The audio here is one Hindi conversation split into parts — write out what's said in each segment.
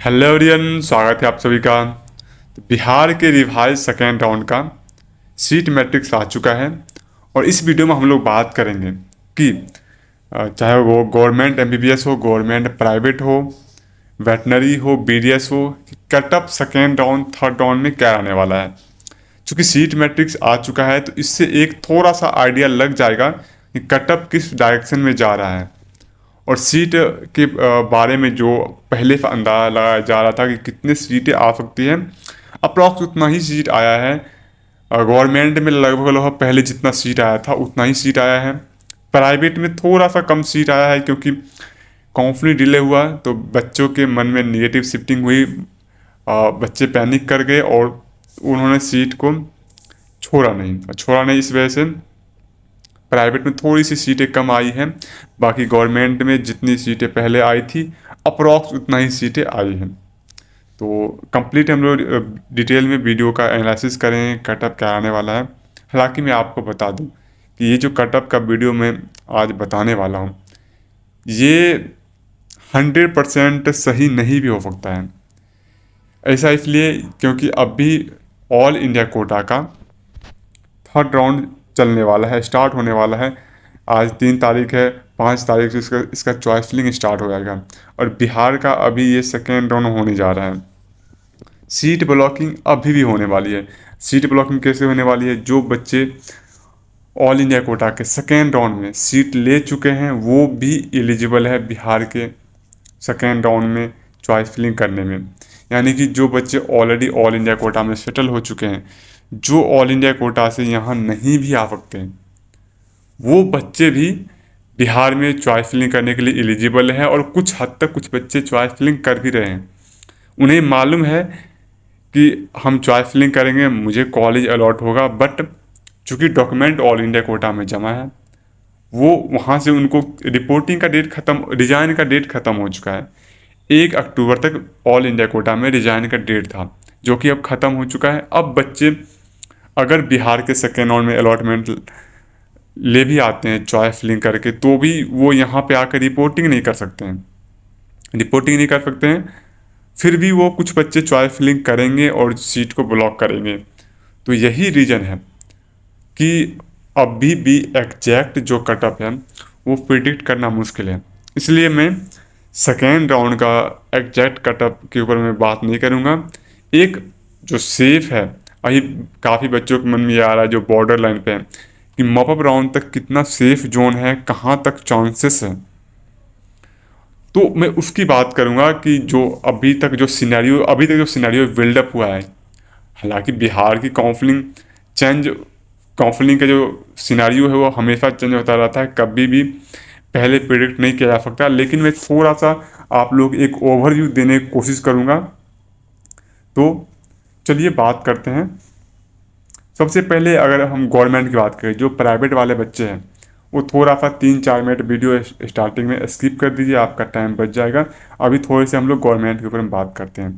हेलो एवरीवन, स्वागत है आप सभी का। तो बिहार के रिवाइज सेकेंड राउंड का सीट मैट्रिक्स आ चुका है और इस वीडियो में हम लोग बात करेंगे कि चाहे वो गवर्नमेंट एमबीबीएस हो, गवर्नमेंट प्राइवेट हो, वेटनरी हो, बीडीएस हो, cut off second round third round में क्या आने वाला है। चूँकि सीट मैट्रिक्स आ चुका है तो इससे एक थोड़ा सा आइडिया लग जाएगा कि कट ऑफ किस डायरेक्शन में जा रहा है। और सीट के बारे में जो पहले से अंदाजा लगाया जा रहा था कि कितनी सीटें आ सकती हैं, अप्रॉक्स उतना ही सीट आया है। गवर्नमेंट में लगभग लगभग पहले जितना सीट आया था उतना ही सीट आया है। प्राइवेट में थोड़ा सा कम सीट आया है क्योंकि काउंसलिंग डिले हुआ तो बच्चों के मन में निगेटिव शिफ्टिंग हुई। बच्चे पैनिक कर गए और उन्होंने सीट को छोड़ा नहीं इस वजह से प्राइवेट में थोड़ी सी सीटें कम आई हैं। बाकी गवर्नमेंट में जितनी सीटें पहले आई थी अप्रॉक्स उतना ही सीटें आई हैं। तो कंप्लीट हम लोग डिटेल में वीडियो का एनालिसिस करें कटअप क्या आने वाला है। हालांकि मैं आपको बता दूं कि ये जो कटअप का वीडियो मैं आज बताने वाला हूँ ये 100% सही नहीं भी हो सकता है। ऐसा इसलिए क्योंकि अभी ऑल इंडिया कोटा का थर्ड राउंड चलने वाला है, स्टार्ट होने वाला है। आज 3 तारीख है, 5 तारीख से इसका चॉइस फिलिंग स्टार्ट हो जाएगा और बिहार का अभी ये सेकेंड राउंड होने जा रहा है। सीट ब्लॉकिंग अभी भी होने वाली है। सीट ब्लॉकिंग कैसे होने वाली है? जो बच्चे ऑल इंडिया कोटा के सेकेंड राउंड में सीट ले चुके हैं वो भी एलिजिबल है बिहार के सेकेंड राउंड में चॉइस फिलिंग करने में। यानी कि जो बच्चे ऑलरेडी ऑल इंडिया कोटा में सेटल हो चुके हैं, जो ऑल इंडिया कोटा से यहाँ नहीं भी आ सकते हैं, वो बच्चे भी बिहार में चॉइस फिलिंग करने के लिए एलिजिबल है। और कुछ हद तक कुछ बच्चे चॉइस फिलिंग कर भी रहे हैं। उन्हें मालूम है कि हम चॉइस फिलिंग करेंगे, मुझे कॉलेज अलॉट होगा, बट चूँकि डॉक्यूमेंट ऑल इंडिया कोटा में जमा है, वो वहाँ से उनको रिपोर्टिंग का डेट ख़त्म, रिजाइन का डेट ख़त्म हो चुका है। 1 अक्टूबर तक ऑल इंडिया कोटा में रिजाइन का डेट था जो कि अब ख़त्म हो चुका है। अब बच्चे अगर बिहार के सेकेंड राउंड में अलॉटमेंट ले भी आते हैं चॉइस फिलिंग करके तो भी वो यहाँ पे आकर रिपोर्टिंग नहीं कर सकते हैं। फिर भी वो कुछ बच्चे चॉइस फिलिंग करेंगे और सीट को ब्लॉक करेंगे। तो यही रीज़न है कि अभी भी एग्जैक्ट जो कटअप है वो प्रिडिक्ट करना मुश्किल है। इसलिए मैं सेकेंड राउंड का एग्जैक्ट कटअप के ऊपर मैं बात नहीं करूँगा। एक जो सेफ है, अभी काफ़ी बच्चों के मन में आ रहा है जो बॉर्डर लाइन पे है कि मॉपअप राउंड तक कितना सेफ जोन है, कहाँ तक चांसेस है, तो मैं उसकी बात करूँगा कि जो अभी तक जो सिनेरियो बिल्डअप हुआ है। हालांकि बिहार की काउंसलिंग का जो सिनेरियो है वो हमेशा चेंज होता रहता है, कभी भी पहले प्रिडिक्ट नहीं किया जा सकता। लेकिन मैं थोड़ा सा आप लोग एक ओवरव्यू देने की कोशिश करूँगा। तो चलिए बात करते हैं। सबसे पहले अगर हम गवर्नमेंट की बात करें, जो प्राइवेट वाले बच्चे हैं वो थोड़ा सा 3-4 मिनट वीडियो स्टार्टिंग में स्किप कर दीजिए, आपका टाइम बच जाएगा। अभी थोड़े से हम लोग गवर्नमेंट के ऊपर में बात करते हैं।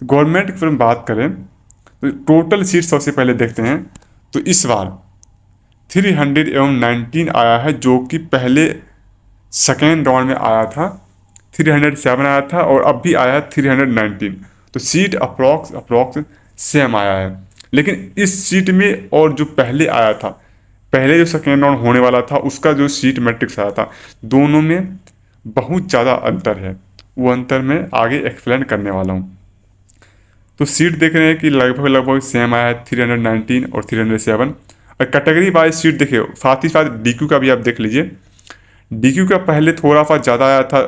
तो गवर्नमेंट के ऊपर में बात करें तो टोटल सीट सबसे पहले देखते हैं। तो इस बार 319 आया है जो कि पहले सेकेंड राउंड में आया था, 307 आया था और अब भी आया है 319। तो सीट अप्रॉक्स सेम आया है। लेकिन इस सीट में और जो पहले आया था, पहले जो सेकेंड राउंड होने वाला था उसका जो सीट मैट्रिक्स आया था, दोनों में बहुत ज़्यादा अंतर है। वो अंतर मैं आगे एक्सप्लेन करने वाला हूँ। तो सीट देख रहे हैं कि लगभग लगभग सेम आया है, 319 और 307। और कैटेगरी वाइज सीट देखिए, साथ ही साथ DQ का भी आप देख लीजिए। DQ का पहले थोड़ा सा ज़्यादा आया था,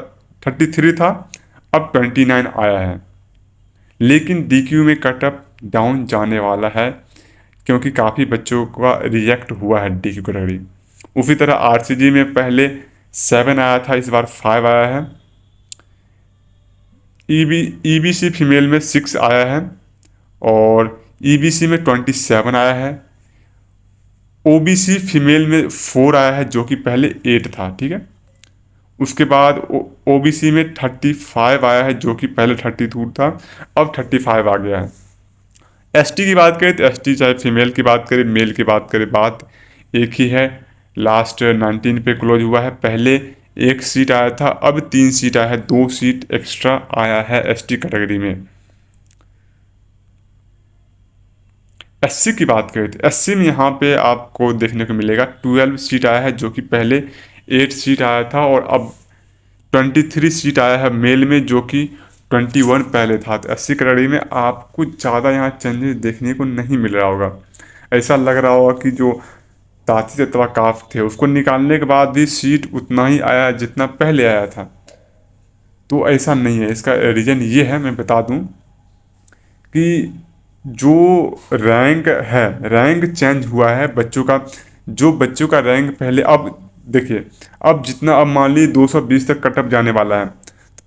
33 था, अब 29 आया है। लेकिन DQ में कटअप डाउन जाने वाला है क्योंकि काफ़ी बच्चों का रिजेक्ट हुआ है DQ कैटेगरी। उसी तरह RCG में पहले 7 आया था, इस बार 5 आया है। EBC फीमेल में 6 आया है और EBC में 27 आया है। OBC फीमेल में 4 आया है जो कि पहले 8 था, ठीक है। उसके बाद OBC में 35 आया है जो कि पहले 32 था, अब 35 आ गया है। ST की बात करें तो ST चाहे फीमेल की बात करें मेल की बात करें, बात एक ही है। लास्ट 19 पे क्लोज हुआ है, पहले 1 सीट आया था, अब 3 सीट आया है, 2 सीट एक्स्ट्रा आया है एसटी कैटेगरी में। एससी की बात करें तो एससी में यहाँ पे आपको देखने को मिलेगा 12 सीट आया है, जो कि पहले 8 सीट आया था, और अब 23 सीट आया है मेल में, जो कि 21 पहले था। तो एससी कैटेगरी में आपको ज़्यादा यहाँ चेंजेस देखने को नहीं मिल रहा होगा। ऐसा लग रहा होगा कि जो ताती तत्वा काफ थे उसको निकालने के बाद भी सीट उतना ही आया जितना पहले आया था। तो ऐसा नहीं है, इसका रीज़न ये है, मैं बता दूं कि जो रैंक है, रैंक चेंज हुआ है बच्चों का। जो बच्चों का रैंक पहले, अब देखिए, अब जितना, अब मान लीजिए 220 तक कटअप जाने वाला है,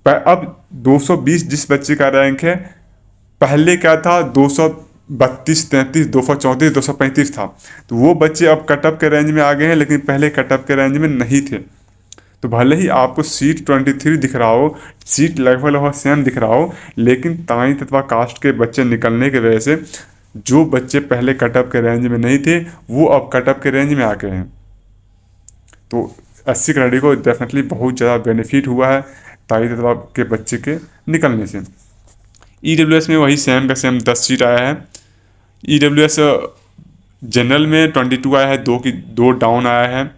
अब 220 जिस बच्चे का रैंक है, पहले क्या था 232, 33, 234, 235 था। तो वो बच्चे अब कटअप के रेंज में आ गए हैं, लेकिन पहले कटअप के रेंज में नहीं थे। तो भले ही आपको सीट 23 दिख रहा हो, सीट लगभग सेम दिख रहा हो, लेकिन ताई तत्वा कास्ट के बच्चे निकलने की वजह से जो बच्चे पहले कटअप के रेंज में नहीं थे वो अब कटअप के रेंज में आ गए हैं। तो एससी कैटेगरी को डेफिनेटली बहुत ज़्यादा बेनिफिट हुआ है ताई तत्वा के बच्चे के निकलने से। ईडब्ल्यूएस में वही सेम का सेम 10 सीट आया है। ईडब्ल्यूएस जनरल में 22 आया है, 2 डाउन आया है,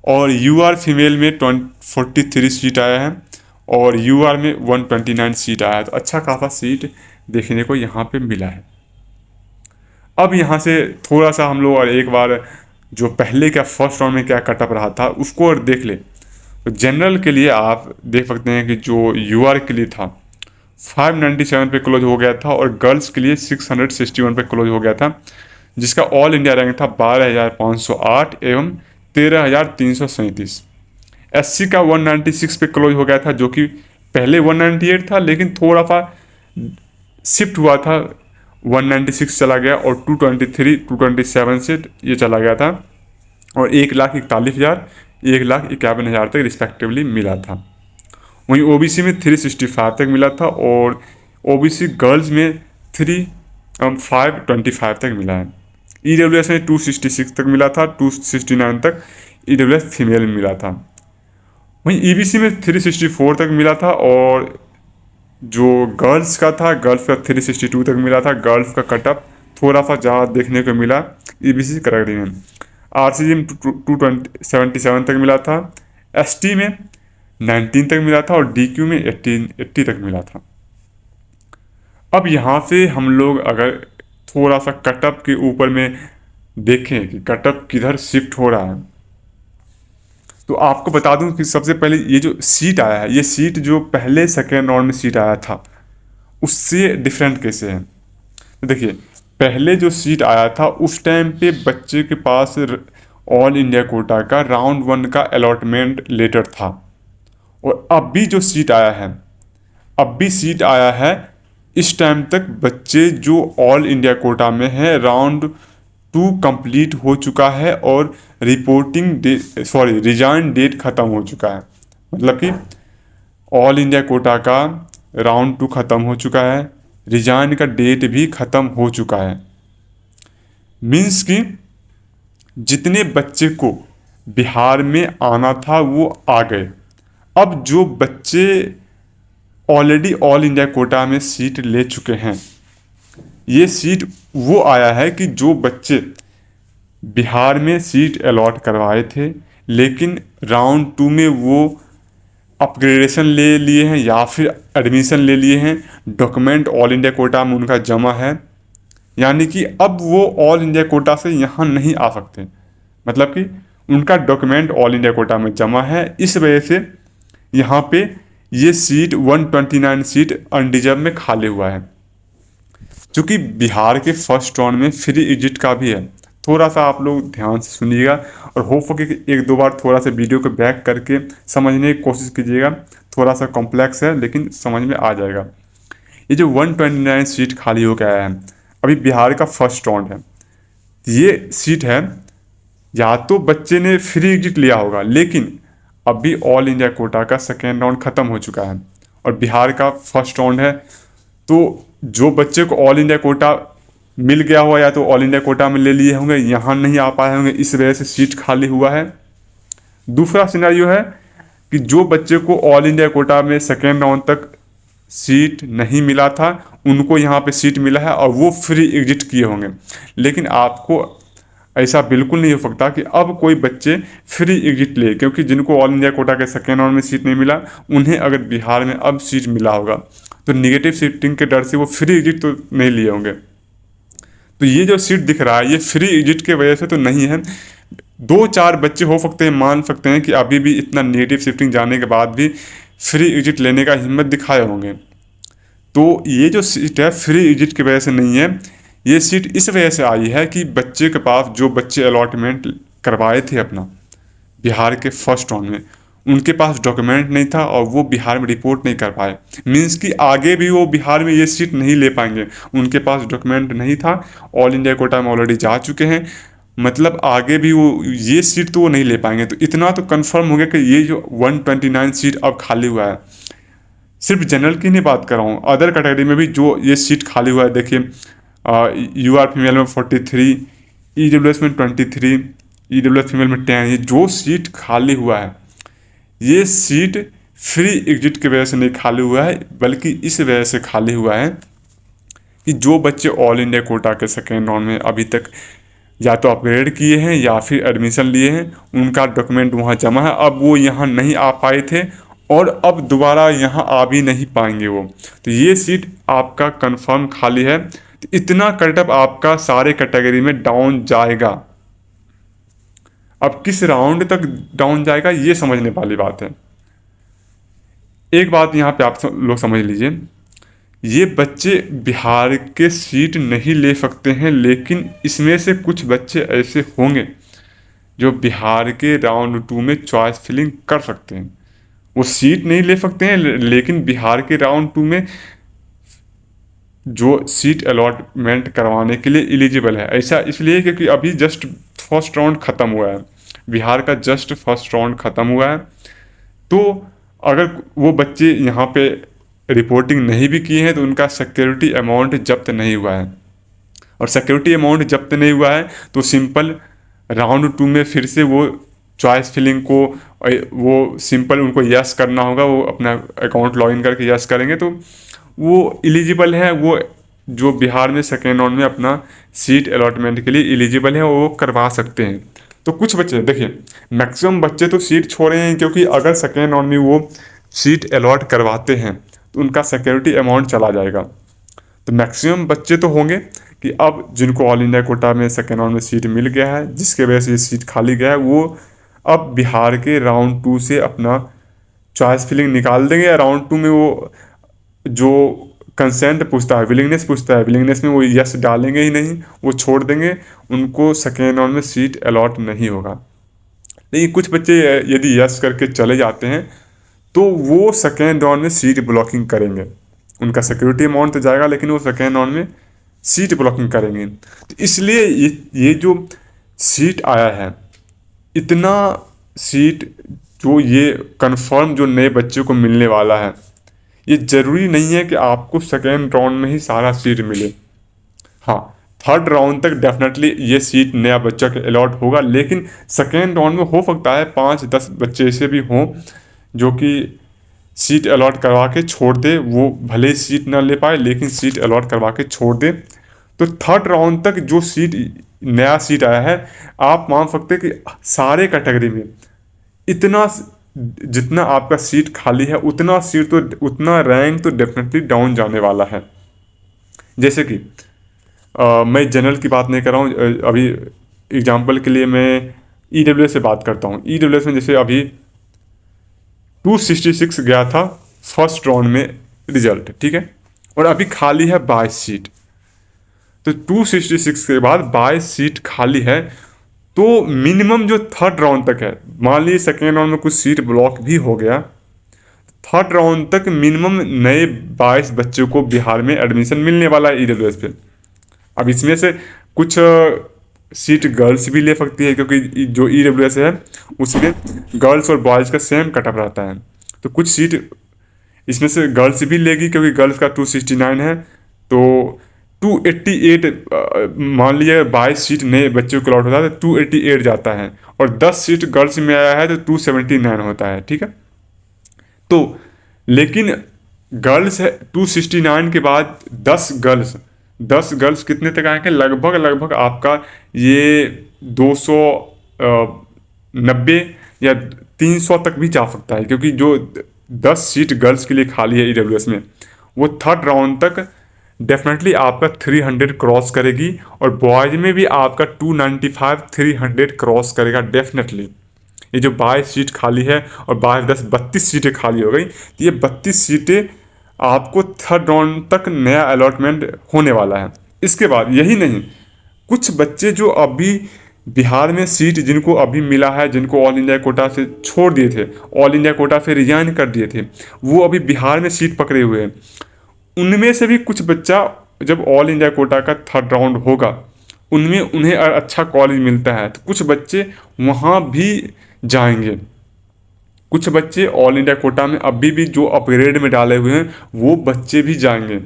और यूआर फीमेल में 43 सीट आया है, और यूआर में 129 सीट आया है। तो अच्छा खासा सीट देखने को यहाँ पे मिला है। अब यहाँ से थोड़ा सा हम लोग और एक बार जो पहले क्या फर्स्ट राउंड में क्या कटअप रहा था उसको और देख ले। तो जनरल के लिए आप देख सकते हैं कि जो यूआर के लिए था 597 पे क्लोज हो गया था, और गर्ल्स के लिए 661 पे क्लोज हो गया था, जिसका ऑल इंडिया रैंक था 12,508 एवं 13,337। एससी का 196 पे क्लोज हो गया था, जो कि पहले 198 था, लेकिन थोड़ा सा शिफ्ट हुआ था, 196 चला गया, और 223, 227 से ये चला गया था, और 1,41,000, 1,51,000 तक रिस्पेक्टिवली मिला था। वहीं ओबीसी में 365 तक मिला था, और ओबीसी गर्ल्स में 525 तक मिला है। ईडब्ल्यूएस में 266 तक मिला था, 269 तक ईडब्ल्यूएस फीमेल में मिला था। वहीं ईबीसी में 364 तक मिला था, और जो गर्ल्स का था, गर्ल्स का 362 तक मिला था। गर्ल्स का कटअप थोड़ा सा ज़्यादा देखने को मिला ईबीसी कैटेगरी में। आरसीजी में 277 तक मिला था, एसटी में 19 तक मिला था, और डीक्यू में 80 तक मिला था। अब यहाँ से हम लोग अगर थोड़ा सा कटअप के ऊपर में देखें कि कटअप किधर शिफ्ट हो रहा है, तो आपको बता दूं कि सबसे पहले ये जो सीट आया है, ये सीट जो पहले सेकेंड राउंड में सीट आया था उससे डिफरेंट कैसे है। तो देखिए, पहले जो सीट आया था उस टाइम पे बच्चे के पास ऑल इंडिया कोटा का राउंड 1 का अलॉटमेंट लेटर था, और अब भी जो सीट आया है, अब भी सीट आया है, इस टाइम तक बच्चे जो ऑल इंडिया कोटा में है राउंड 2 कंप्लीट हो चुका है, और reporting date, sorry, resign date ख़त्म हो चुका है। मतलब कि ऑल इंडिया कोटा का राउंड 2 ख़त्म हो चुका है, रिजाइन का डेट भी ख़त्म हो चुका है। मीन्स कि जितने बच्चे को बिहार में आना था वो आ गए। अब जो बच्चे ऑलरेडी ऑल इंडिया कोटा में सीट ले चुके हैं, ये सीट वो आया है कि जो बच्चे बिहार में सीट अलॉट करवाए थे, लेकिन राउंड 2 में वो अपग्रेडेशन ले लिए हैं या फिर एडमिशन ले लिए हैं, डॉक्यूमेंट ऑल इंडिया कोटा में उनका जमा है, यानी कि अब वो ऑल इंडिया कोटा से यहाँ नहीं आ सकते। मतलब कि उनका डॉक्यूमेंट ऑल इंडिया कोटा में जमा है, इस वजह से यहाँ पे ये सीट 129 सीट अनडिजर्व में खाली हुआ है। चूँकि बिहार के फर्स्ट राउंड में फ्री एग्जिट का भी है, थोड़ा सा आप लोग ध्यान से सुनिएगा, और होप हो कि एक दो बार थोड़ा सा वीडियो को बैक करके समझने की कोशिश कीजिएगा। थोड़ा सा कॉम्प्लेक्स है लेकिन समझ में आ जाएगा। ये जो 129 सीट खाली हो गया है, अभी बिहार का फर्स्ट राउंड है, ये सीट है, या तो बच्चे ने फ्री एग्जिट लिया होगा, लेकिन अभी ऑल इंडिया कोटा का सेकेंड राउंड ख़त्म हो चुका है और बिहार का फर्स्ट राउंड है, तो जो बच्चे को ऑल इंडिया कोटा मिल गया हुआ या तो ऑल इंडिया कोटा में ले लिए होंगे, यहाँ नहीं आ पाए होंगे, इस वजह से सीट खाली हुआ है। दूसरा सिनेरियो है कि जो बच्चे को ऑल इंडिया कोटा में सेकेंड राउंड तक सीट नहीं मिला था उनको यहाँ पे सीट मिला है और वो फ्री एग्जिट किए होंगे। लेकिन आपको ऐसा बिल्कुल नहीं हो सकता कि अब कोई बच्चे फ्री एग्जिट ले, क्योंकि जिनको ऑल इंडिया कोटा के सेकेंड राउंड में सीट नहीं मिला उन्हें अगर बिहार में अब सीट मिला होगा तो निगेटिव सीटिंग के डर से वो फ्री एग्जिट तो नहीं लिए होंगे। तो ये जो सीट दिख रहा है ये फ्री एग्जिट के वजह से तो नहीं है। 2-4 बच्चे हो सकते हैं, मान सकते हैं कि अभी भी इतना नेगेटिव शिफ्टिंग जाने के बाद भी फ्री एग्जिट लेने का हिम्मत दिखाए होंगे। तो ये जो सीट है फ्री एग्जिट की वजह से नहीं है, ये सीट इस वजह से आई है कि बच्चे के पास जो बच्चे अलॉटमेंट करवाए थे अपना बिहार के फर्स्ट राउंड में उनके पास डॉक्यूमेंट नहीं था और वो बिहार में रिपोर्ट नहीं कर पाए। मीन्स कि आगे भी वो बिहार में ये सीट नहीं ले पाएंगे, उनके पास डॉक्यूमेंट नहीं था, ऑल इंडिया कोटा में ऑलरेडी जा चुके हैं, मतलब आगे भी वो ये सीट तो वो नहीं ले पाएंगे। तो इतना तो कंफर्म हो गया कि ये जो 129 सीट अब खाली हुआ है, सिर्फ जनरल की नहीं बात कर रहा हूँ, अदर कैटेगरी में भी जो ये सीट खाली हुआ है, देखिए UR फीमेल में 43, EWS में 23, EWS फीमेल में 10, ये जो सीट खाली हुआ है ये सीट फ्री एग्जिट की वजह से नहीं खाली हुआ है, बल्कि इस वजह से खाली हुआ है कि जो बच्चे ऑल इंडिया कोटा के सेकेंड राउंड में अभी तक या तो अपग्रेड किए हैं या फिर एडमिशन लिए हैं, उनका डॉक्यूमेंट वहाँ जमा है, अब वो यहाँ नहीं आ पाए थे और अब दोबारा यहाँ आ भी नहीं पाएंगे वो, तो ये सीट आपका कंफर्म खाली है। तो इतना कटअप आपका सारे कैटेगरी में डाउन जाएगा। अब किस राउंड तक डाउन जाएगा ये समझने वाली बात है। एक बात यहाँ पे आप लोग समझ लीजिए, ये बच्चे बिहार के सीट नहीं ले सकते हैं, लेकिन इसमें से कुछ बच्चे ऐसे होंगे जो बिहार के राउंड 2 में चॉइस फिलिंग कर सकते हैं। वो सीट नहीं ले सकते हैं लेकिन बिहार के राउंड 2 में जो सीट अलॉटमेंट करवाने के लिए एलिजिबल है। ऐसा इसलिए क्योंकि अभी जस्ट फर्स्ट राउंड ख़त्म हुआ है, बिहार का जस्ट फर्स्ट राउंड ख़त्म हुआ है। तो अगर वो बच्चे यहाँ पे रिपोर्टिंग नहीं भी किए हैं तो उनका सिक्योरिटी अमाउंट जब्त नहीं हुआ है, और सिक्योरिटी अमाउंट जब्त नहीं हुआ है तो सिंपल राउंड 2 में फिर से वो चॉइस फिलिंग को वो सिंपल उनको यस करना होगा, वो अपना अकाउंट लॉगिन करके यस करेंगे तो वो एलिजिबल है, वो जो बिहार में सेकेंड राउंड में अपना सीट अलॉटमेंट के लिए एलिजिबल है वो करवा सकते हैं। तो कुछ बच्चे देखिए, मैक्सिमम बच्चे तो सीट छोड़े हैं, क्योंकि अगर सेकेंड राउंड में वो सीट अलॉट करवाते हैं तो उनका सिक्योरिटी अमाउंट चला जाएगा। तो मैक्सिमम बच्चे तो होंगे कि अब जिनको ऑल इंडिया कोटा में सेकेंड राउंड में सीट मिल गया है, जिसके वजह से ये सीट खाली गया है, वो अब बिहार के राउंड 2 से अपना चॉइस फिलिंग निकाल देंगे, या राउंड 2 में वो जो कंसेंट पूछता है, विलिंगनेस पूछता है, विलिंगनेस में वो यस डालेंगे ही नहीं, वो छोड़ देंगे, उनको सेकेंड राउंड में सीट अलॉट नहीं होगा। लेकिन कुछ बच्चे यदि यस करके चले जाते हैं तो वो सेकेंड राउंड में सीट ब्लॉकिंग करेंगे, उनका सिक्योरिटी अमाउंट तो जाएगा लेकिन वो सेकेंड राउंड में सीट ब्लॉकिंग करेंगे। तो इसलिए ये जो सीट आया है, इतना सीट जो ये कंफर्म जो नए बच्चे को मिलने वाला है, ये ज़रूरी नहीं है कि आपको सेकेंड राउंड में ही सारा सीट मिले। हाँ, थर्ड राउंड तक डेफिनेटली ये सीट नया बच्चा के अलॉट होगा, लेकिन सेकेंड राउंड में हो सकता है 5-10 बच्चे ऐसे भी हों जो कि सीट अलॉट करवा के छोड़ दे, वो भले ही सीट ना ले पाए लेकिन सीट अलॉट करवा के छोड़ दे। तो थर्ड राउंड तक जो सीट नया सीट आया है, आप मान सकते हैं कि सारे कैटेगरी में इतना जितना आपका सीट खाली है उतना सीट तो उतना रैंक तो डेफिनेटली डाउन जाने वाला है। जैसे कि मैं जनरल की बात नहीं कर रहा हूँ, अभी एग्जांपल के लिए मैं EWS से बात करता हूँ। EWS में जैसे अभी 266 गया था फर्स्ट राउंड में रिजल्ट, ठीक है, और अभी खाली है 22 सीट। तो 266 के बाद 22 सीट खाली है, तो मिनिमम जो थर्ड राउंड तक है, मान लीजिए सेकेंड राउंड में कुछ सीट ब्लॉक भी हो गया, थर्ड राउंड तक मिनिमम नए 22 बच्चों को बिहार में एडमिशन मिलने वाला है EWS पे। अब इसमें से कुछ सीट गर्ल्स भी ले सकती है, क्योंकि जो EWS है उसमें गर्ल्स और बॉयज़ का सेम कटअप रहता है, तो कुछ सीट इसमें से गर्ल्स भी लेगी, क्योंकि गर्ल्स का 269 है तो 288, मान लीजिए 22 सीट नए बच्चों को अलॉट होता है तो 288 जाता है, और 10 सीट गर्ल्स में आया है तो 279 होता है, ठीक है। तो लेकिन गर्ल्स है 269 के बाद 10 गर्ल्स कितने तक आएंगे, लगभग लगभग आपका ये 290 या 300 तक भी जा सकता है, क्योंकि जो 10 सीट गर्ल्स के लिए खाली है ईडब्ल्यूएस में, वो थर्ड राउंड तक डेफिनेटली आपका 300 क्रॉस करेगी, और बॉयज में भी आपका 295 300 क्रॉस करेगा डेफिनेटली। ये जो 22 सीट खाली है और 22 सीटें खाली हो गई, तो ये 32 सीटें आपको थर्ड राउंड तक नया अलॉटमेंट होने वाला है। इसके बाद यही नहीं, कुछ बच्चे जो अभी बिहार में सीट जिनको अभी मिला है, जिनको ऑल इंडिया कोटा से छोड़ दिए थे, ऑल इंडिया कोटा से रिजाइन कर दिए थे, वो अभी बिहार में सीट पकड़े हुए हैं। उनमें से भी कुछ बच्चा जब ऑल इंडिया कोटा का थर्ड राउंड होगा, उनमें उन्हें अच्छा कॉलेज मिलता है तो कुछ बच्चे वहाँ भी जाएंगे। कुछ बच्चे ऑल इंडिया कोटा में अभी भी जो अपग्रेड में डाले हुए हैं वो बच्चे भी जाएंगे।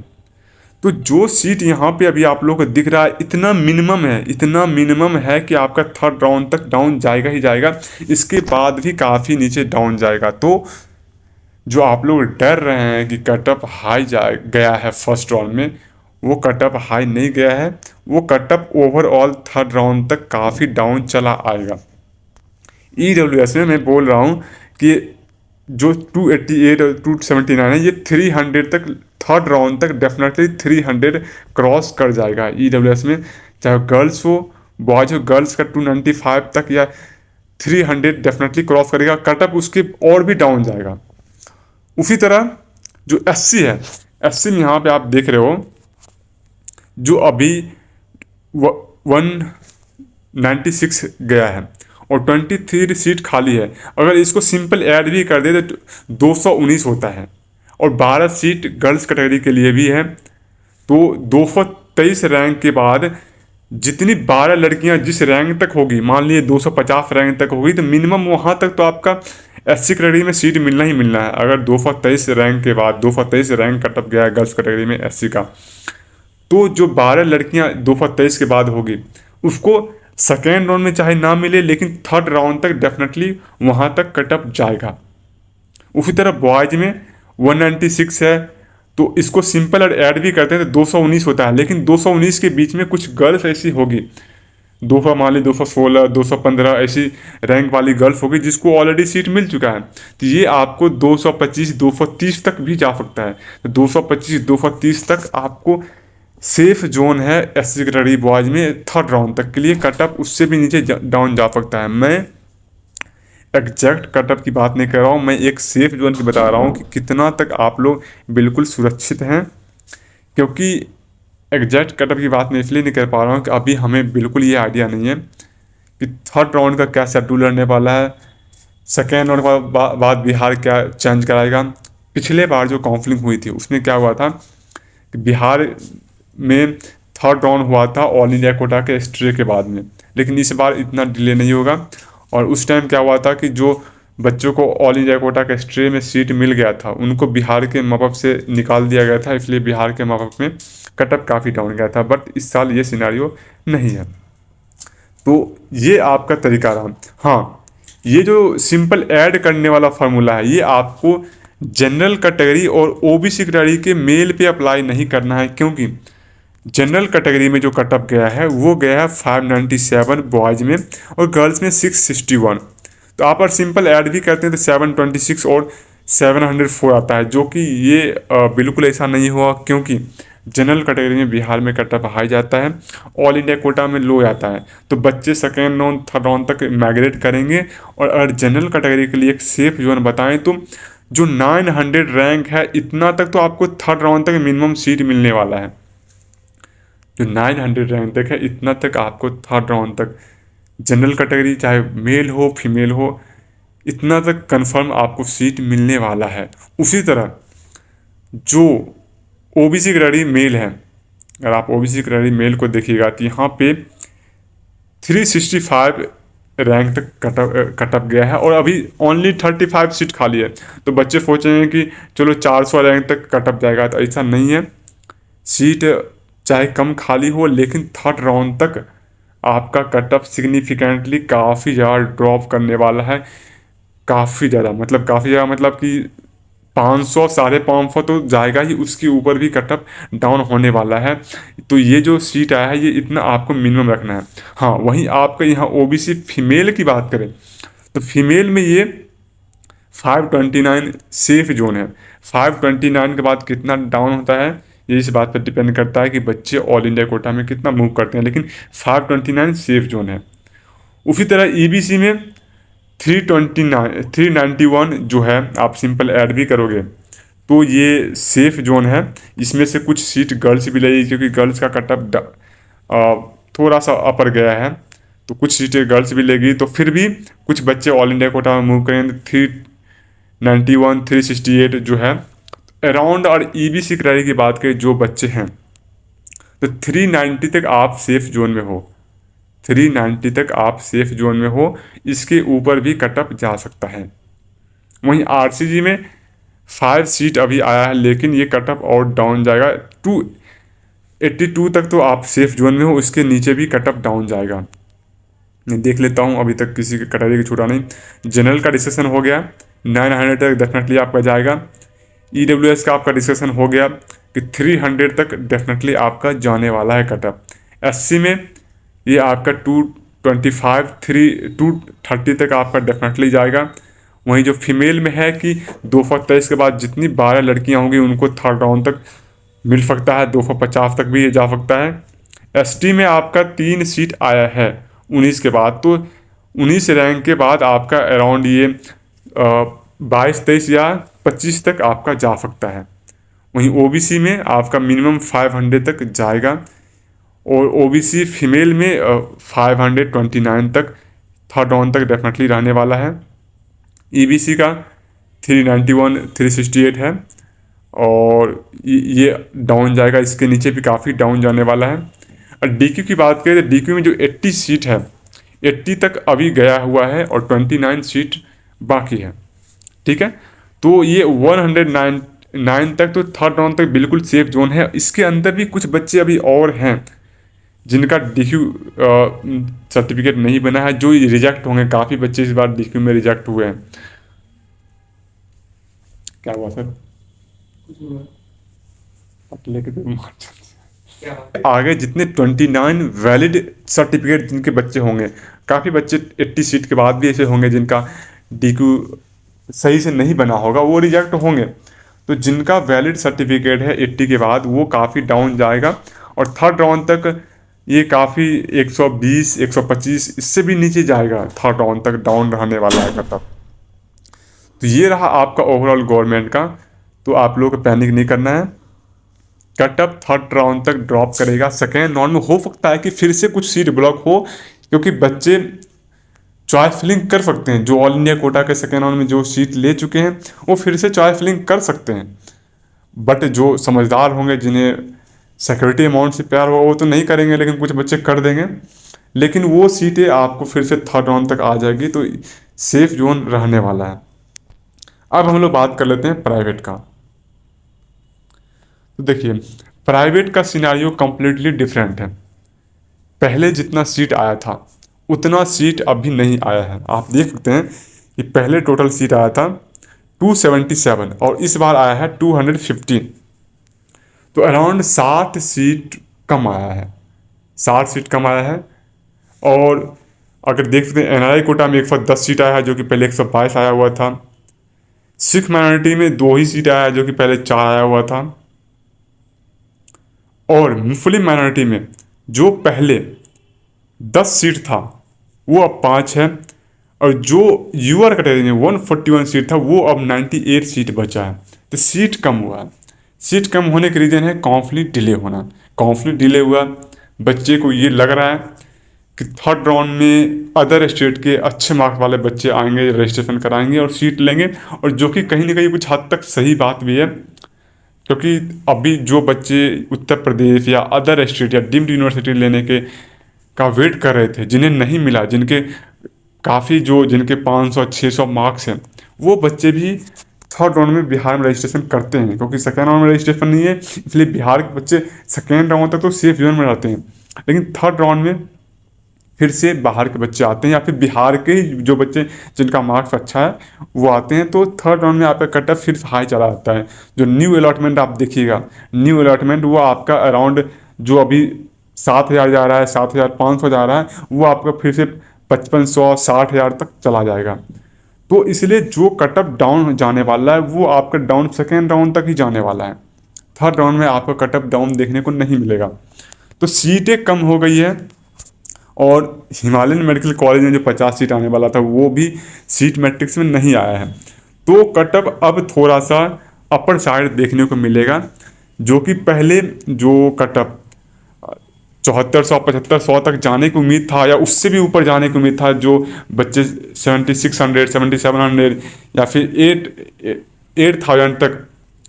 तो जो सीट यहाँ पे अभी आप लोगों को दिख रहा है, इतना मिनिमम है कि आपका थर्ड राउंड तक डाउन जाएगा ही जाएगा, इसके बाद भी काफ़ी नीचे डाउन जाएगा। तो जो आप लोग डर रहे हैं कि कटअप हाई गया है फर्स्ट राउंड में, वो कटअप हाई नहीं गया है, वो कटअप ओवरऑल थर्ड राउंड तक काफ़ी डाउन चला आएगा। ईडब्ल्यूएस में मैं बोल रहा हूँ कि जो 288 और 279 है, ये 300 तक थर्ड राउंड तक डेफिनेटली 300 क्रॉस कर जाएगा ईडब्ल्यूएस में, चाहे गर्ल्स हो बॉयज हो। गर्ल्स का 295 तक या 300 डेफिनेटली क्रॉस करेगा, कटअप उसके और भी डाउन जाएगा। उसी तरह जो एससी है, एससी में यहाँ पे आप देख रहे हो जो अभी 196 गया है और 23 सीट खाली है। अगर इसको सिंपल ऐड भी कर दे तो 219 होता है, और 12 सीट गर्ल्स कैटेगरी के लिए भी है। तो 223 रैंक के बाद जितनी 12 लड़कियां जिस रैंक तक होगी, मान लीजिए 250 रैंक तक होगी, तो मिनिमम वहाँ तक तो आपका एससी कैटेगरी में सीट मिलना ही मिलना है। अगर 223 रैंक के बाद 223 रैंक कटअप गया है गर्ल्स कैटेगरी में एससी का, तो जो 12 लड़कियां 223 के बाद होगी उसको सेकेंड राउंड में चाहे ना मिले, लेकिन थर्ड राउंड तक डेफिनेटली वहाँ तक कटअप जाएगा। उसी तरह बॉयज में 196 है, तो इसको सिंपल और ऐड भी करते हैं तो 219 होता है, लेकिन 219 के बीच में कुछ गर्ल्स ऐसी होगी, 200 मान ली 216 215 ऐसी रैंक वाली गर्ल्स होगी जिसको ऑलरेडी सीट मिल चुका है, तो ये आपको 225 230 तक भी जा सकता है। तो 225 230 तक आपको सेफ जोन है एससी कैटेगरी बॉयज में थर्ड राउंड तक के लिए। कटअप उससे भी नीचे डाउन जा सकता है। मैं एग्जैक्ट कटअप की बात नहीं कर रहा हूँ, मैं एक सेफ जोन की बता रहा हूँ कि कितना तक आप लोग बिल्कुल सुरक्षित हैं। क्योंकि एग्जैक्ट कटअप की बात मैं इसलिए नहीं कर पा रहा हूँ कि अभी हमें बिल्कुल ये आइडिया नहीं है कि थर्ड राउंड का क्या शेड्यूल रहने वाला है, सेकेंड राउंड के बाद बिहार क्या चेंज कराएगा। पिछले बार जो काउंसलिंग हुई थी उसमें क्या हुआ था कि बिहार में थर्ड राउंड हुआ था ऑल इंडिया कोटा के स्ट्रे के बाद में, लेकिन इस बार इतना डिले नहीं होगा। और उस टाइम क्या हुआ था कि जो बच्चों को ऑल इंडिया कोटा के स्ट्रे में सीट मिल गया था उनको बिहार के मापअप से निकाल दिया गया था, इसलिए बिहार के मापअप में कटअप काफ़ी डाउन गया था। बट इस साल ये सिनेरियो नहीं है। तो ये आपका तरीका रहा। हाँ, ये जो सिंपल ऐड करने वाला फार्मूला है ये आपको जनरल कैटेगरी और ओबीसी कैटेगरी के मेल पे अप्लाई नहीं करना है, क्योंकि जनरल कैटेगरी में जो कटअप गया है वो गया है 597 बॉयज़ में और गर्ल्स में 661। तो आप अगर सिंपल ऐड भी करते हैं तो 726 और 704 आता है, जो कि ये बिल्कुल ऐसा नहीं हुआ, क्योंकि जनरल कैटेगरी में बिहार में कटअप हाई जाता है, ऑल इंडिया कोटा में लो जाता है। तो बच्चे सेकेंड राउंड थर्ड राउंड तक माइग्रेट करेंगे। और अगर जनरल कैटेगरी के लिए एक सेफ जोन बताएं तो जो 900 रैंक है इतना तक तो आपको थर्ड राउंड तक मिनिमम सीट मिलने वाला है। जो 900 रैंक तक है इतना तक आपको थर्ड राउंड तक जनरल कैटेगरी चाहे मेल हो फीमेल हो इतना तक कंफर्म आपको सीट मिलने वाला है। उसी तरह जो ओबीसी कैटेगरी मेल है, अगर आप ओबीसी कैटेगरी मेल को देखिएगा तो यहाँ पे 365 रैंक तक कटअप गया है और अभी ओनली 35 सीट खाली है। तो बच्चे सोचेंगे कि चलो 400 रैंक तक कटअप जाएगा, तो ऐसा नहीं है। सीट चाहे कम खाली हो लेकिन थर्ड राउंड तक आपका कटअप सिग्निफिकेंटली काफ़ी ज़्यादा ड्रॉप करने वाला है। काफ़ी ज़्यादा मतलब कि 500 550 तो जाएगा ही, उसके ऊपर भी कट ऑफ डाउन होने वाला है। तो ये जो सीट आया है ये इतना आपको मिनिमम रखना है। हाँ, वहीं आपका यहाँ ओबीसी फीमेल की बात करें तो फीमेल में ये 529 सेफ जोन है। 529 के बाद कितना डाउन होता है ये इस बात पर डिपेंड करता है कि बच्चे ऑल इंडिया कोटा में कितना मूव करते हैं, लेकिन 529 सेफ जोन है। उसी तरह ईबीसी में 391 जो है, आप सिंपल ऐड भी करोगे तो ये सेफ जोन है। इसमें से कुछ सीट गर्ल्स भी लगेगी क्योंकि गर्ल्स का कट ऑफ थोड़ा सा अपर गया है, तो कुछ सीटें गर्ल्स भी लेगी। तो फिर भी कुछ बच्चे ऑल इंडिया कोटा में मूव करेंगे। 391 368 जो है अराउंड। और ईबीसी क्राइटेरिया की बात करें जो बच्चे हैं तो 390 तक आप सेफ जोन में हो। 390 तक आप सेफ जोन में हो, इसके ऊपर भी कट ऑफ जा सकता है। वहीं आरसीजी में 5 सीट अभी आया है, लेकिन ये कट ऑफ और डाउन जाएगा। 282 तक तो आप सेफ जोन में हो, उसके नीचे भी कट ऑफ डाउन जाएगा। मैं देख लेता हूँ, अभी तक किसी कैटेगरी की छूटा नहीं। जनरल का डिस्कशन हो गया, 900 तक डेफिनेटली आपका जाएगा। ईडब्ल्यूएस का आपका डिस्कशन हो गया कि 300 तक डेफिनेटली आपका जाने वाला है कट ऑफ। एससी में ये आपका 230 तक आपका डेफिनेटली जाएगा। वहीं जो फीमेल में है कि 223 के बाद जितनी 12 लड़कियां होंगी उनको थर्ड राउंड तक मिल सकता है, 250 तक भी ये जा सकता है। एसटी में आपका 3 सीट आया है 19 के बाद, तो 19 रैंक के बाद आपका अराउंड ये 22 23 या 25 तक आपका जा सकता है। वहीं ओबीसी में आपका मिनिमम 500 तक जाएगा, और ओबीसी फीमेल में 529 तक थर्ड राउंड तक डेफिनेटली रहने वाला है। ईबीसी का 391 368 है, और ये डाउन जाएगा, इसके नीचे भी काफ़ी डाउन जाने वाला है। और डीक्यू की बात करें तो डीक्यू में जो 80 सीट है 80 तक अभी गया हुआ है और 29 सीट बाकी है। ठीक है, तो ये 109 तक तो थर्ड राउंड तक बिल्कुल सेफ जोन है। इसके अंदर भी कुछ बच्चे अभी और हैं जिनका डीक्यू सर्टिफिकेट नहीं बना है, जो रिजेक्ट होंगे। काफ़ी बच्चे इस बार डीक्यू में रिजेक्ट हुए हैं। क्या हुआ सर? आगे जितने 29 वैलिड सर्टिफिकेट जिनके बच्चे होंगे, काफ़ी बच्चे 80 सीट के बाद भी ऐसे होंगे जिनका डीक्यू सही से नहीं बना होगा, वो रिजेक्ट होंगे। तो जिनका वैलिड सर्टिफिकेट है 80 के बाद वो काफ़ी डाउन जाएगा, और थर्ड राउंड तक ये काफ़ी 120 125 इससे भी नीचे जाएगा, थर्ड राउंड तक डाउन रहने वाला है कट ऑफ। तो ये रहा आपका ओवरऑल गवर्नमेंट का। तो आप लोग को पैनिक नहीं करना है, कट ऑफ थर्ड राउंड तक ड्रॉप करेगा। सेकेंड राउंड में हो सकता है कि फिर से कुछ सीट ब्लॉक हो, क्योंकि बच्चे चॉइस फिलिंग कर सकते हैं। जो ऑल इंडिया कोटा के सेकेंड राउंड में जो सीट ले चुके हैं वो फिर से चॉइस फिलिंग कर सकते हैं। बट जो समझदार होंगे, जिन्हें सिक्योरिटी अमाउंट से प्यार होगा, वो तो नहीं करेंगे, लेकिन कुछ बच्चे कर देंगे। लेकिन वो सीटें आपको फिर से थर्ड राउंड तक आ जाएगी, तो सेफ जोन रहने वाला है। अब हम लोग बात कर लेते हैं प्राइवेट का। तो देखिए, प्राइवेट का सिनारियो कंप्लीटली डिफरेंट है। पहले जितना सीट आया था उतना सीट अभी नहीं आया है। आप देख सकते हैं कि पहले टोटल सीट आया था 277 और इस बार आया है 215, तो अराउंड 60 सीट कम आया है। 60 सीट कम आया है। और अगर देख सकते हैं एनआरआई कोटा में 110 सीट आया है, जो कि पहले 122 आया हुआ था। सिख माइनॉरिटी में 2 ही सीट आया है, जो कि पहले 4 आया हुआ था। और मुस्लिम माइनॉरिटी में जो पहले 10 सीट था वो अब 5 है, और जो यूआर कैटेगरी में 141 सीट था वो अब 98 सीट बचा है। तो सीट कम हुआ है। सीट कम होने के रीज़न है कॉन्फ्लिक्ट डिले होना। कॉन्फ्लिक्ट डिले हुआ, बच्चे को ये लग रहा है कि थर्ड राउंड में अदर स्टेट के अच्छे मार्क्स वाले बच्चे आएंगे, रजिस्ट्रेशन कराएंगे और सीट लेंगे, और जो कि कहीं ना कहीं कुछ हद तक सही बात भी है, क्योंकि अभी जो बच्चे उत्तर प्रदेश या अदर स्टेट या डीम्ड यूनिवर्सिटी लेने के का वेट कर रहे थे, जिन्हें नहीं मिला, जिनके काफ़ी जिनके 500 600 मार्क्स हैं, वो बच्चे भी थर्ड राउंड में बिहार में रजिस्ट्रेशन करते हैं। क्योंकि सेकेंड राउंड में रजिस्ट्रेशन नहीं है, इसलिए बिहार के बच्चे सेकेंड राउंड तक तो सेफ जोन में रहते हैं, लेकिन थर्ड राउंड में फिर से बाहर के बच्चे आते हैं या फिर बिहार के ही जो बच्चे जिनका मार्क्स अच्छा है वो आते हैं, तो थर्ड राउंड में आपका कट ऑफ फिर हाई चला जाता है। जो न्यू अलॉटमेंट आप देखिएगा, न्यू अलॉटमेंट वो आपका अराउंड जो अभी 7,000 जा रहा है, 7,500 जा रहा है, वो आपका फिर से 5500 60,000 तक चला जाएगा। तो इसलिए जो कट ऑफ डाउन जाने वाला है वो आपका डाउन सेकेंड राउंड तक ही जाने वाला है। थर्ड राउंड में आपका कट ऑफ डाउन देखने को नहीं मिलेगा। तो सीटें कम हो गई है, और हिमालयन मेडिकल कॉलेज में जो 50 सीट आने वाला था वो भी सीट मैट्रिक्स में नहीं आया है। तो कट ऑफ अब थोड़ा सा अपर साइड देखने को मिलेगा, जो कि पहले जो कट ऑफ 7400 7500 तक जाने की उम्मीद था या उससे भी ऊपर जाने की उम्मीद था, जो बच्चे 7600 7700 या फिर 8000 तक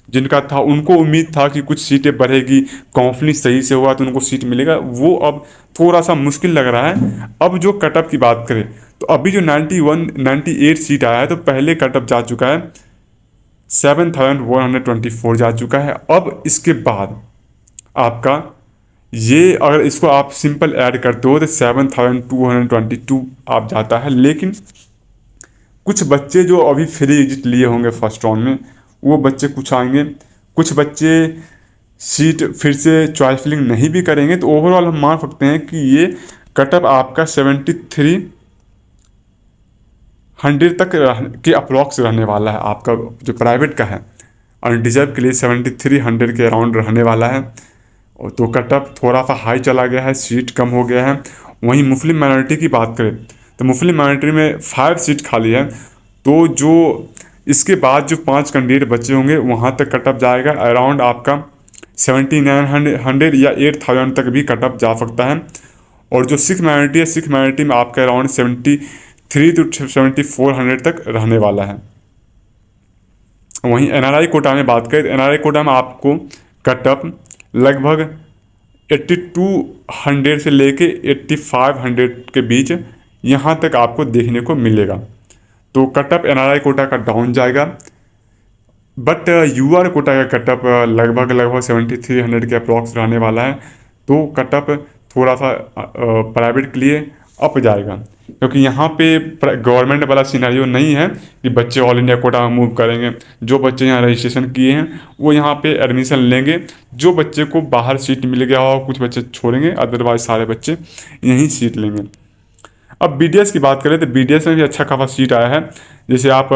जिनका था, उनको उम्मीद था कि कुछ सीटें बढ़ेगी, काउंसलिंग सही से हुआ तो उनको सीट मिलेगा, वो अब थोड़ा सा मुश्किल लग रहा है। अब जो कट ऑफ की बात करें तो अभी जो 98 सीट आया है, तो पहले कट ऑफ जा चुका है 7124 जा चुका है। अब इसके बाद आपका ये अगर इसको आप सिंपल ऐड करते हो तो 7222 आप जाता है। लेकिन कुछ बच्चे जो अभी फ्री एग्जिट लिए होंगे फर्स्ट राउंड में, वो बच्चे कुछ आएंगे, कुछ बच्चे सीट फिर से चॉइस फिलिंग नहीं भी करेंगे। तो ओवरऑल हम मान सकते हैं कि ये कट ऑफ आपका 7300 तक के अप्रॉक्स रहने वाला है। आपका जो प्राइवेट का है अनडिजर्व के लिए 7300 के अराउंड रहने वाला है। और तो कट ऑफ थोड़ा सा हाई चला गया है, सीट कम हो गया है। वहीं मुस्लिम माइनॉरिटी की बात करें तो मुस्लिम माइनॉरिटी में 5 सीट खाली है। तो जो इसके बाद जो 5 कैंडिडेट बचे होंगे वहाँ तक कट ऑफ जाएगा अराउंड आपका 7900 या 8000 तक भी कट ऑफ जा सकता है। और जो सिख माइनॉरिटी है, सिख माइनॉरिटी में आपका अराउंड 73 to 7400 तक रहने वाला है। वहीं एनआरआई कोटा में बात करें तो एनआरआई कोटा में आपको कट ऑफ लगभग 8200 से लेके 8500 के बीच यहाँ तक आपको देखने को मिलेगा। तो कट ऑफ एनआरआई कोटा का डाउन जाएगा, बट यूआर कोटा का कट ऑफ लगभग 7300 के अप्रॉक्स रहने वाला है। तो कट ऑफ थोड़ा सा प्राइवेट के लिए अप जाएगा, क्योंकि यहाँ पे गवर्नमेंट वाला सिनेरियो नहीं है कि बच्चे ऑल इंडिया कोटा में मूव करेंगे। जो बच्चे यहाँ रजिस्ट्रेशन किए हैं वो यहाँ पे एडमिशन लेंगे। जो बच्चे को बाहर सीट मिल गया हो, कुछ बच्चे छोड़ेंगे, अदरवाइज सारे बच्चे यहीं सीट लेंगे। अब बीडीएस की बात करें तो बीडीएस में भी अच्छा खासा सीट आया है। जैसे आप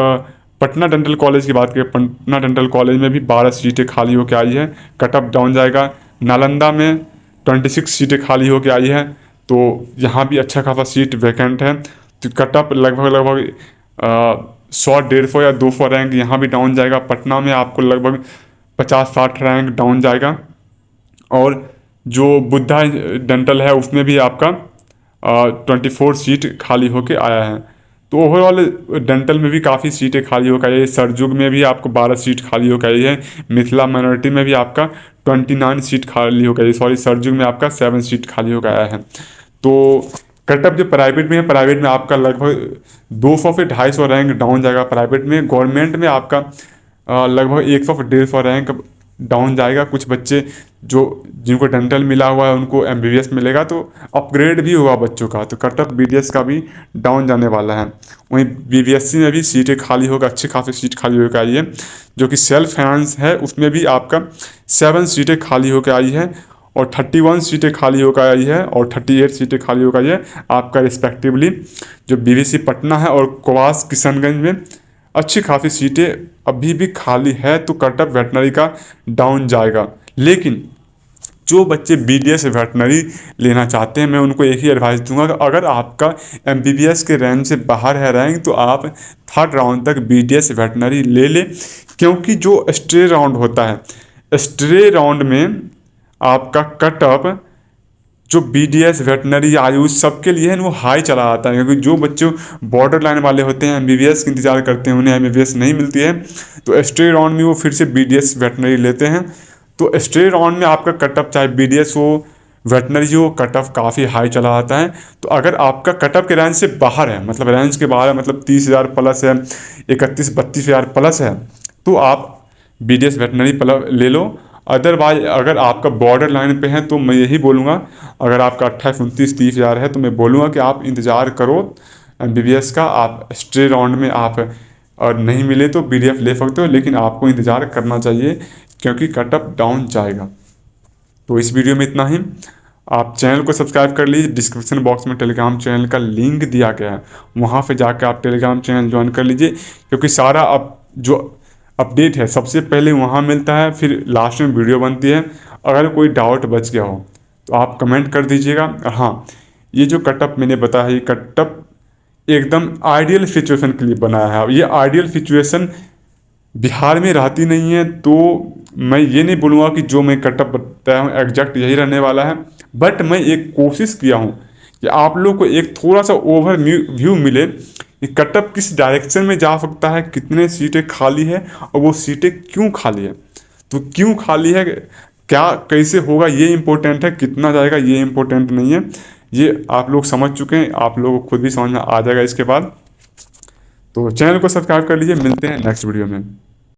पटना डेंटल कॉलेज की बात करें, पटना डेंटल कॉलेज में भी 12 सीटें खाली होकर आई है, कट ऑफ डाउन जाएगा। नालंदा में 26 सीटें खाली होकर आई है, तो यहाँ भी अच्छा खासा सीट वैकेंट है। तो कट ऑफ लगभग 100 150 या 200 रैंक यहाँ भी डाउन जाएगा। पटना में आपको लगभग 50-60 रैंक डाउन जाएगा। और जो बुद्धा डेंटल है उसमें भी आपका 24 सीट खाली होके आया है। तो ओवरऑल डेंटल में भी काफ़ी सीटें खाली होकर आई है। सरजुग में भी आपको 12 सीट खाली होकर आई है। मिथिला माइनॉरिटी में भी आपका 29 सीट खाली होकर आई, सॉरी सरजुग में आपका 7 सीट खाली होकर आया है। तो कट ऑफ जो प्राइवेट में है, प्राइवेट में आपका लगभग 200 से 250 रैंक डाउन जाएगा प्राइवेट में। गवर्नमेंट में आपका लगभग 100 से 150 रैंक डाउन जाएगा। कुछ बच्चे जो जिनको डेंटल मिला हुआ है उनको एमबीबीएस मिलेगा, तो अपग्रेड भी हुआ बच्चों का। तो कट ऑफ बीडीएस का भी डाउन जाने वाला है। वहीं बीबीएससी में भी सीटें खाली होकर अच्छी खासी सीट खाली होकर आई है। जो कि सेल्फ फाइनेंस है उसमें भी आपका 7 सीटें खाली होकर आई है, और 31 सीटें खाली होकर आई है, और 38 सीटें खाली होकर आई है आपका रिस्पेक्टिवली। जो बीवीसी पटना है और क्वास किशनगंज में अच्छी खासी सीटें अभी भी खाली है। तो कट ऑफ वेटनरी का डाउन जाएगा। लेकिन जो बच्चे बीडीएस वेटनरी लेना चाहते हैं, मैं उनको एक ही एडवाइस दूंगा कि अगर आपका एमबीबीएस के रैंक से बाहर है रैंक, तो आप थर्ड राउंड तक बीडीएस वेटनरी ले लें। क्योंकि जो स्ट्रे राउंड होता है, स्ट्रे राउंड में आपका कट ऑफ जो बीडीएस वेटनरी आयुष सबके लिए है वो हाई चला आता है। क्योंकि जो बच्चे बॉर्डर लाइन वाले होते हैं, एमबीबीएस की इंतजार करते हैं, उन्हें एमबीबीएस नहीं मिलती है, तो स्ट्रे राउंड में वो फिर से बीडीएस वेटनरी लेते हैं। तो स्ट्रे राउंड में आपका कट ऑफ चाहे बीडीएस हो वेटनरी हो, कट ऑफ काफ़ी हाई चला आता है। तो अगर आपका कट ऑफ के रेंज से बाहर है, मतलब रेंज के बाहर है, मतलब 30,000 प्लस है, 31-32 हज़ार प्लस है, तो आप बीडीएस वेटनरी ले लो। अदरवाइज अगर आपका बॉर्डर लाइन पे है तो मैं यही बोलूँगा, अगर आपका 28, 29, 30 हज़ार है तो मैं बोलूँगा कि आप इंतज़ार करो MBBS का। आप स्ट्रे राउंड में आप और नहीं मिले तो PDF ले सकते हो, लेकिन आपको इंतज़ार करना चाहिए क्योंकि कट ऑफ डाउन जाएगा। तो इस वीडियो में इतना ही। आप चैनल को सब्सक्राइब कर लीजिए, डिस्क्रिप्शन बॉक्स में टेलीग्राम चैनल का लिंक दिया गया है, वहाँ पे जाकर आप टेलीग्राम चैनल ज्वाइन कर लीजिए, क्योंकि सारा जो अपडेट है सबसे पहले वहाँ मिलता है, फिर लास्ट में वीडियो बनती है। अगर कोई डाउट बच गया हो तो आप कमेंट कर दीजिएगा। हाँ, ये जो कटअप मैंने बताया, ये कटअप एकदम आइडियल सिचुएशन के लिए बनाया है। ये आइडियल सिचुएशन बिहार में रहती नहीं है, तो मैं ये नहीं बोलूँगा कि जो मैं कटअप बताया हूँ एग्जैक्ट यही रहने वाला है, बट मैं एक कोशिश किया हूँ कि आप लोग को एक थोड़ा सा ओवर व्यू मिले कि कटअप किस डायरेक्शन में जा सकता है, कितने सीटें खाली है और वो सीटें क्यों खाली है। तो क्यों खाली है, क्या कैसे होगा ये इम्पोर्टेंट है, कितना जाएगा ये इम्पोर्टेंट नहीं है। ये आप लोग समझ चुके हैं, आप लोगों को खुद भी समझ में आ जाएगा इसके बाद। तो चैनल को सब्सक्राइब कर लीजिए, मिलते हैं नेक्स्ट वीडियो में।